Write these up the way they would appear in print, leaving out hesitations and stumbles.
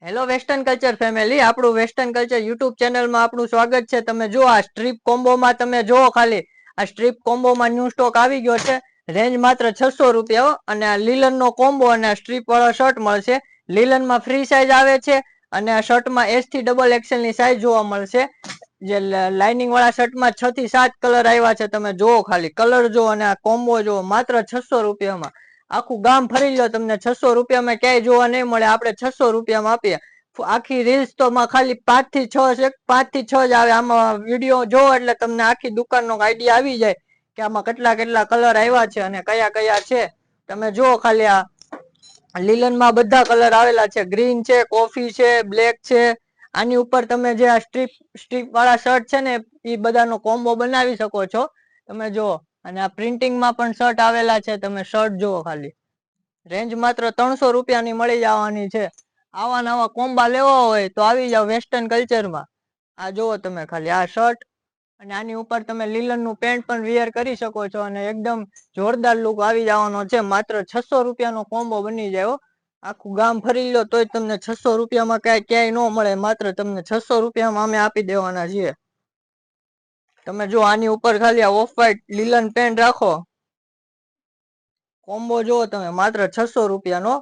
Hello western culture family, આપણું western culture YouTube ચેનલમાં આપણું સ્વાગત છે। તમે જો આ સ્ટ્રીપ કોમ્બોમાં તમે જો ખાલી આ સ્ટ્રીપ કોમ્બોમાં ન્યૂ સ્ટોક આવી ગયો છે। રેન્જ માત્ર 600 રૂપિયા અને આ લીલનનો કોમ્બો અને આ સ્ટ્રીપ વાળો શર્ટ મળશે। લીલનમાં ફ્રી સાઈઝ આવે છે અને આ શર્ટમાં S થી ડબલ એક્સેલ ની સાઈઝ જોવા મળશે। જે લાઇનિંગ વાળા શર્ટમાં 6 થી 7 કલર આવ્યા છે। તમે જો ખાલી કલર જો અને આ કોમ્બો જો માત્ર 600 રૂપિયામાં। આખું ગામ ફરી લો, તમને 600 રૂપિયામાં ક્યાંય જોવા નહીં મળે। આપણે 600 રૂપિયામાં આપીએ। આખી રીલ્સ તો માં ખાલી 5 થી 6 છે, 5 થી 6 જ આવે। આમાં વિડીયો જો એટલે તમને આખી દુકાનનો આઈડિયા આવી જાય કે આમાં કેટલા કેટલા કલર આવ્યા છે અને કયા કયા છે। તમે જો ખાલી આ લીલનમાં બધા કલર આવેલા છે, ગ્રીન છે, કોફી છે, બ્લેક છે। આની ઉપર તમે જે આ સ્ટ્રીપ વાળા શર્ટ છે ને એ બધાનો કોમ્બો બનાવી શકો છો। તમે જો અને આ પ્રિન્ટિંગમાં પણ શર્ટ આવેલા છે। તમે શર્ટ જુઓ ખાલી, રેન્જ માત્ર 300 રૂપિયાની મળી જવાની છે। આવા નવા કોમ્બા લેવા હોય તો આવી જાવ વેસ્ટર્ન કલ્ચરમાં। આ જુઓ તમે ખાલી આ શર્ટ અને આની ઉપર તમે લીલનનું પેન્ટ પણ વિયર કરી શકો છો અને એકદમ જોરદાર લુક આવી જવાનો છે। માત્ર 600 રૂપિયાનો કોમ્બો બની જાય। આખું ગામ ફરી લો તોય તમને 600 રૂપિયામાં ક્યાંય ન મળે। માત્ર તમને 600 રૂપિયામાં અમે આપી દેવાના છીએ। તમે જો આની ઉપર ખાલી આ ઓફ વ્હાઈટ લીલન પેન્ટ રાખો, કોમ્બો જુઓ તમે માત્ર 600 રૂપિયાનો।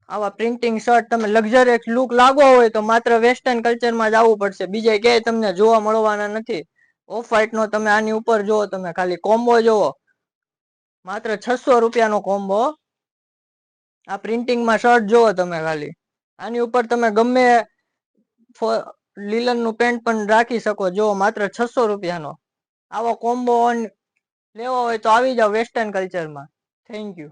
આવા પ્રિન્ટિંગ શર્ટ તમે લક્ઝરિયસ લુક લાગવો હોય તો માત્ર વેસ્ટર્ન કલ્ચરમાં જ આવવું પડશે, બીજે ક્યાંય તમને જોવા મળવાના નથી। ઓફ વ્હાઈટ નો તમે આની ઉપર જુઓ, તમે ખાલી કોમ્બો જુઓ માત્ર 600 રૂપિયાનો કોમ્બો। આ પ્રિન્ટિંગમાં શર્ટ જુઓ તમે ખાલી, આની ઉપર તમે ગમે લીલનનું પેન્ટ પણ રાખી શકો। જો માત્ર 600 રૂપિયાનો આવો કોમ્બો લેવો હોય તો આવી જાવ વેસ્ટર્ન કલ્ચરમાં। Thank you.